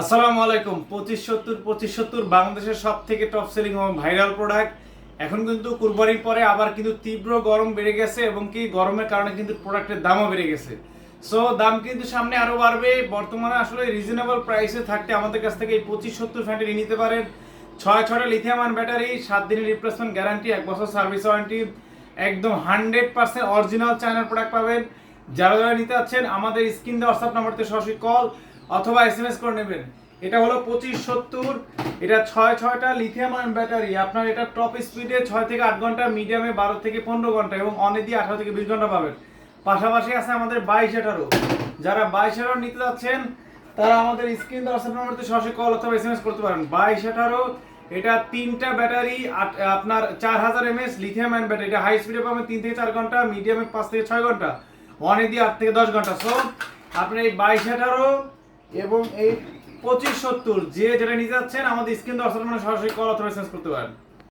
আসসালামু আলাইকুম। 2570 বাংলাদেশের সব থেকে টপ সেলিং এবং ভাইরাল প্রোডাক্ট। এখন কিন্তু কুরবানির পরে আবার কিন্তু তীব্র গরম বেড়ে গেছে এবং কি গরমের কারণে কিন্তু প্রোডাক্টের দামও বেড়ে গেছে। সো দাম কিন্তু সামনে আরো বাড়বে। বর্তমানে আসলে রিজনেবল প্রাইসে থাকতে আমাদের কাছ থেকে এই 2570 ফ্যানটি নিতে পারেন। 6 লিথিয়াম আয়ন ব্যাটারি, 7 দিনের রিপ্লেসমেন্ট গ্যারান্টি, 1 বছর সার্ভিস ওয়ারেন্টি, একদম 100% অরিজিনাল চায়নার প্রোডাক্ট পাবেন। যারা যারা নিতে চাচ্ছেন আমাদের স্ক্রিন দেওয়া হোয়াটসঅ্যাপ নাম্বারতে সরাসরি কল অথবা এসএমএস করে নেবেন। এটা হলো 2570। এটা 6টা লিথিয়াম আয়ন ব্যাটারি। আপনার এটা টপ স্পিডে 6 থেকে 8 ঘন্টা, মিডিয়ামে 12 থেকে 15 ঘন্টা এবং অনে দিয়ে 18 থেকে 20 ঘন্টা পাবেন। পাশাপাশি আছে আমাদের 2218। যারা 2218 নিতে যাচ্ছেন তারা আমাদের স্ক্রিন দেওয়া হোয়াটসঅ্যাপ নাম্বারতে সরাসরি কল অথবা এসএমএস করতে পারেন। 2218 এটা 3টা ব্যাটারি, আপনার 4000 এমএএইচ লিথিয়াম আয়ন ব্যাটারি। এটা হাই স্পিডে পাবেন 3 থেকে 4 ঘন্টা, মিডিয়ামে 5 থেকে 6 ঘন্টা, অনে দিয়ে 8 থেকে 10 ঘন্টা। সো আপনি এই 2218 এবং এই 2570 যে যেটা নিতে যাচ্ছেন আমাদের স্ক্রিন দর্শন সরাসরি কল অথবা মেসেজ করতে পারেন।